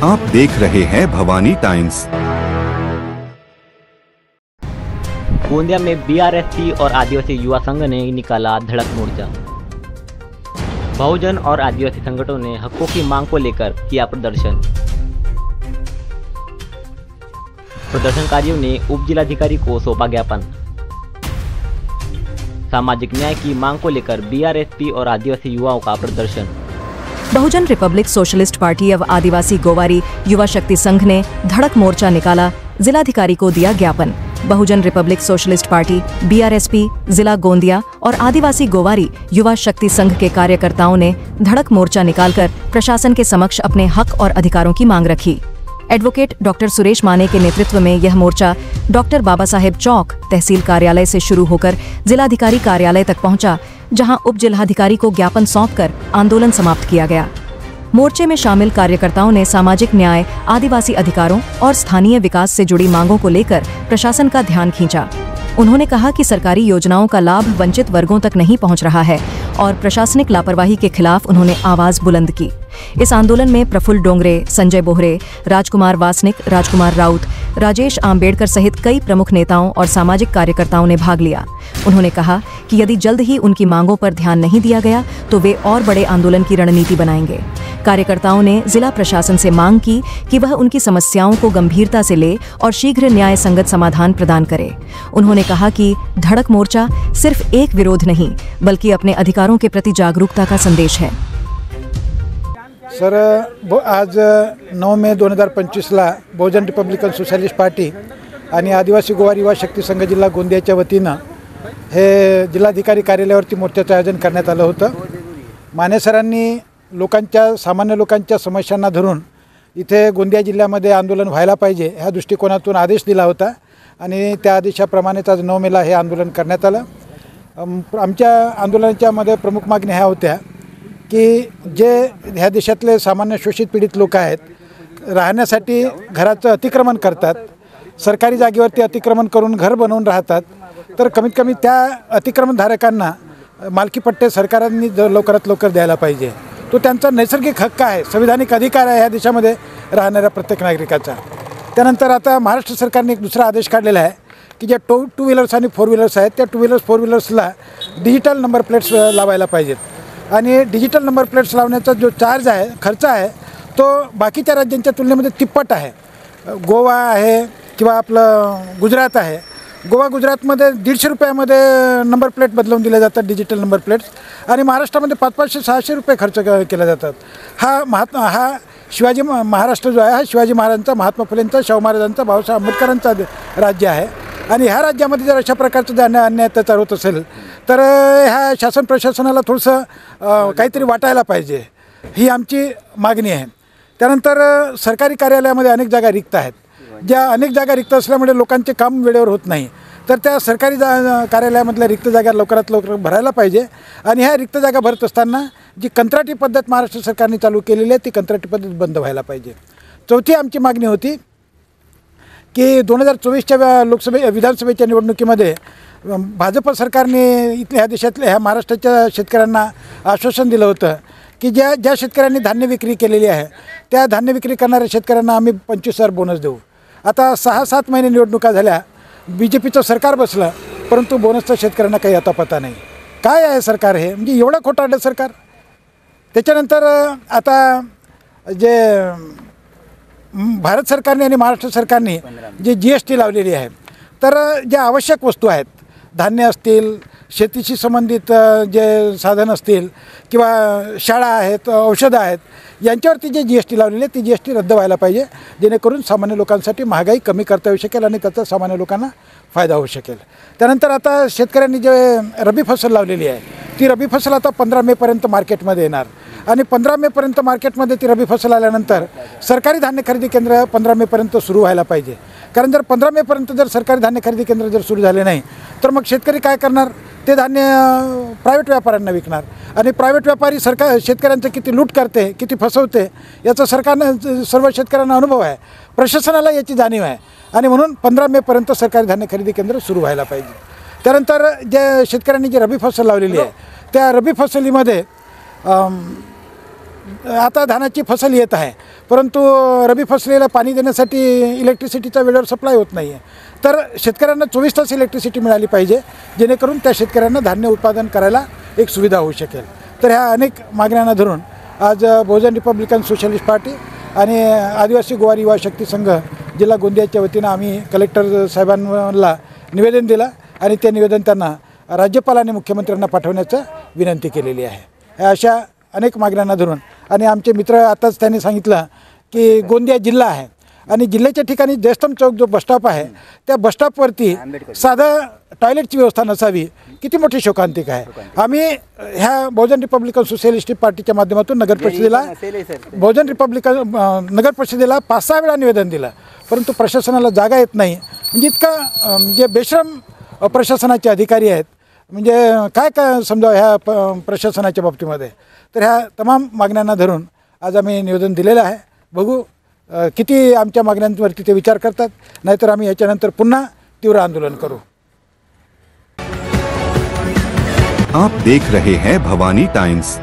आप देख रहे हैं भवानी टाइम्स। गोंदिया में बीआरएसपी और आदिवासी युवा संघ ने निकाला धड़क मोर्चा। बहुजन और आदिवासी संगठनों ने हकों की मांग को लेकर किया प्रदर्शन। प्रदर्शनकारियों ने उप जिलाधिकारी को सौंपा ज्ञापन। सामाजिक न्याय की मांग को लेकर बीआरएसपी और आदिवासी युवाओं का प्रदर्शन। बहुजन रिपब्लिक सोशलिस्ट पार्टी of आदिवासी गोवारी युवा शक्ति संघ ने धड़क मोर्चा निकाला, जिलाधिकारी को दिया ज्ञापन। बहुजन रिपब्लिक सोशलिस्ट पार्टी, बीआरएसपी, जिला गोंदिया और आदिवासी गोवारी युवा शक्ति संघ के कार्यकर्ताओं ने धड़क मोर्चा निकालकर प्रशासन के समक्ष अपने हक और अधिकारों की मांग रखी। एडवोकेट डॉक्टर सुरेश माने के नेतृत्व में यह मोर्चा डॉक्टर बाबा साहेब चौक तहसील कार्यालय से शुरू होकर जिलाधिकारी कार्यालय तक पहुंचा, जहां उप जिलाधिकारी को ज्ञापन सौंपकर आंदोलन समाप्त किया गया। मोर्चे में शामिल कार्यकर्ताओं ने सामाजिक न्याय, आदिवासी अधिकारों और स्थानीय विकास से जुड़ी मांगों को लेकर प्रशासन का ध्यान खींचा। उन्होंने कहा कि सरकारी योजनाओं का लाभ वंचित वर्गों तक नहीं पहुंच रहा है और प्रशासनिक लापरवाही के खिलाफ उन्होंने आवाज बुलंद की। इस आंदोलन में प्रफुल्ल डोंगरे, संजय बोहरे, राजकुमार वासनिक, राजकुमार राउत, राजेश आम्बेडकर सहित कई प्रमुख नेताओं और सामाजिक कार्यकर्ताओं ने भाग लिया। उन्होंने कहा कि यदि जल्द ही उनकी मांगों पर ध्यान नहीं दिया गया तो वे और बड़े आंदोलन की रणनीति बनाएंगे। कार्यकर्ताओं ने जिला प्रशासन से मांग की कि वह उनकी समस्याओं को गंभीरता से ले और शीघ्र न्याय संगत समाधान प्रदान करे। उन्होंने कहा कि धड़क मोर्चा सिर्फ एक विरोध नहीं बल्कि अपने अधिकारों के प्रति जागरूकता का संदेश है। सर, आज 9 मे 2025ला बहुजन रिपब्लिकन सोशलिस्ट पार्टी आणि आदिवासी गोवारी युवा शक्ती संघ जिल्हा गोंदियाच्या वतीनं हे जिल्हाधिकारी कार्यालयावरती मोर्चाचं आयोजन करण्यात आलं होतं। माने सरांनी सामान्य लोकांच्या समस्यांना धरून इथे गोंदिया जिल्ह्यामध्ये आंदोलन व्हायला पाहिजे ह्या दृष्टिकोनातून आदेश दिला होता आणि त्या आदेशाप्रमाणेच आज 9 मेला हे आंदोलन करण्यात आलं। आमच्या आंदोलनाच्या मध्ये प्रमुख मागण्या ह्या होत्या की जे ह्या देशातले सामान्य शोषित पीडित लोक आहेत, राहण्यासाठी घराचं अतिक्रमण करतात, सरकारी जागेवरती अतिक्रमण करून घर बनवून राहतात, तर कमीत कमी त्या अतिक्रमणधारकांना मालकी पट्टे सरकारांनी लवकरात लवकर द्यायला पाहिजे। तो त्यांचा नैसर्गिक हक्क आहे, संविधानिक अधिकार आहे ह्या देशामध्ये राहणाऱ्या प्रत्येक नागरिकाचा। त्यानंतर आता महाराष्ट्र सरकारने एक दुसरा आदेश काढलेला आहे की जे टू व्हीलर्स आणि 4 व्हीलर्स आहेत त्या 2 व्हीलर्स 4 व्हीलर्सला डिजिटल नंबर प्लेट्स लावायला पाहिजेत आणि डिजिटल नंबर प्लेट्स लावण्याचा जो चार्ज आहे, खर्च आहे, तो बाकीच्या राज्यांच्या तुलनेमध्ये तिप्पट आहे। गोवा आहे किंवा आपलं गुजरात आहे, गुजरातमध्ये 150 रुपयामध्ये नंबर प्लेट बदलवून दिल्या जातात, डिजिटल नंबर प्लेट्स, आणि महाराष्ट्रामध्ये 500-600 रुपये खर्च केले जातात। हा शिवाजी महाराष्ट्र जो आहे हा शिवाजी महाराजांचा, महात्मा फुलेंचा, शाहू महाराजांचा, बाबासाहेब आंबेडकरांचा राज्य आहे आणि ह्या राज्यामध्ये जर अशा प्रकारचं अन्याय अत्याचार होत असेल तर ह्या शासन प्रशासनाला थोडंसं काहीतरी वाटायला पाहिजे, ही आमची मागणी आहे। त्यानंतर सरकारी कार्यालयामध्ये अनेक जागा रिक्त आहेत, ज्या अनेक जागा रिक्त असल्यामुळे लोकांचे काम वेळेवर होत नाही, तर त्या सरकारी कार्यालयामधल्या रिक्त जागा लवकरात लवकर भरायला पाहिजे आणि ह्या रिक्त जागा भरत असताना जी कंत्राटी पद्धत महाराष्ट्र सरकारने चालू केलेली आहे ती कंत्राटी पद्धत बंद व्हायला पाहिजे। चौथी आमची मागणी होती की 2024च्या विधानसभेच्या निवडणुकीमध्ये भाजप सरकारने ह्या देशातल्या ह्या महाराष्ट्राच्या शेतकऱ्यांना आश्वासन दिलं होतं की ज्या शेतकऱ्यांनी धान्य विक्री केलेली आहे त्या धान्य विक्री करणाऱ्या शेतकऱ्यांना आम्ही 25,000 बोनस देऊ। आता 6-7 महिने निवडणुका झाल्या, BJPचं सरकार बसलं, परंतु बोनसचा शेतकऱ्यांना काही आता पता नाही। काय आहे सरकार हे, म्हणजे एवढं खोटारडं सरकार। त्याच्यानंतर आता जे भारत सरकारने आणि महाराष्ट्र सरकारने जे GST लावलेली आहे, तर ज्या आवश्यक वस्तू आहेत, धान्य असतील, शेतीशी संबंधित जे साधन असतील किंवा शाळा आहेत, औषधं आहेत, यांच्यावरती जे GST लावलेली आहे ती GST रद्द व्हायला पाहिजे, जेणेकरून सामान्य लोकांसाठी महागाई कमी करता येऊ शकेल आणि त्याचा सामान्य लोकांना फायदा होऊ शकेल। त्यानंतर आता शेतकऱ्यांनी जे रबी फसल लावलेली आहे ती रबी फसल आता 15 मेपर्यंत मार्केटमध्ये येणार आणि 15 मेपर्यंत मार्केटमध्ये ती रबी फसल आल्यानंतर सरकारी धान्य खरेदी केंद्र 15 मेपर्यंत सुरू व्हायला पाहिजे, कारण जर 15 मेपर्यंत जर सरकारी धान्य खरेदी केंद्र जर सुरू झाले नाही तर मग शेतकरी काय करणार, ते धान्य प्रायव्हेट व्यापाऱ्यांना विकणार आणि प्रायव्हेट व्यापारी शेतकऱ्यांचं किती लूट करते, किती फसवते याचा सरकारनं सर्व शेतकऱ्यांना अनुभव आहे, प्रशासनाला याची जाणीव आहे आणि म्हणून 15 मेपर्यंत सरकारी धान्य खरेदी केंद्र सुरू व्हायला पाहिजे। त्यानंतर जे शेतकऱ्यांनी जी रबी फसल लावलेली आहे त्या रबी फसलीमध्ये आता धानाची फसल येत आहे, परंतु रबी फसलेला पाणी देण्यासाठी इलेक्ट्रिसिटीचा वेळेवर सप्लाय होत नाही आहे. तर शेतकऱ्यांना 24 तास इलेक्ट्रिसिटी मिळाली पाहिजे, जेणेकरून त्या शेतकऱ्यांना धान्य उत्पादन करायला एक सुविधा होऊ शकेल. तर ह्या अनेक मागण्यांना धरून आज बहुजन रिपब्लिकन सोशलिस्ट पार्टी आणि आदिवासी गोवारी युवा शक्ती संघ जिल्हा गोंदियाच्या वतीनं आम्ही कलेक्टर साहेबांना निवेदन दिलं आणि ते निवेदन त्यांना राज्यपाल आणि मुख्यमंत्र्यांना पाठवण्याचं विनंती केलेली आहे. ह्या अशा अनेक मागण्यांना धरून आणि आमचे मित्र आताच त्यांनी सांगितलं की गोंदिया जिल्हा आहे आणि जिल्ह्याच्या ठिकाणी जयस्तंभ चौक जो बसस्टॉप आहे त्या बसस्टॉपवरती साधं टॉयलेटची व्यवस्था नसावी, किती मोठी शोकांतिक आहे. आम्ही ह्या बहुजन रिपब्लिकन सोशलिस्ट पार्टीच्या माध्यमातून बहुजन रिपब्लिकन नगर परिषदेला 5-6 वेळा निवेदन दिलं, परंतु प्रशासनाला जागा येत नाही. म्हणजे इतका म्हणजे बेश्रम प्रशासनाचे अधिकारी आहेत, म्हणजे काय समजावं ह्या प्रशासनाच्या बाबतीमध्ये. तर ह्या तमाम मागण्यांना धरून आज आम्ही निवेदन दिलेलं आहे. बघू किती आमच्या मागण्यांवरती ते विचार करतात, नाहीतर आम्ही याच्यानंतर पुन्हा तीव्र आंदोलन करू. आप देख रहे हैं भवानी टाइम्स.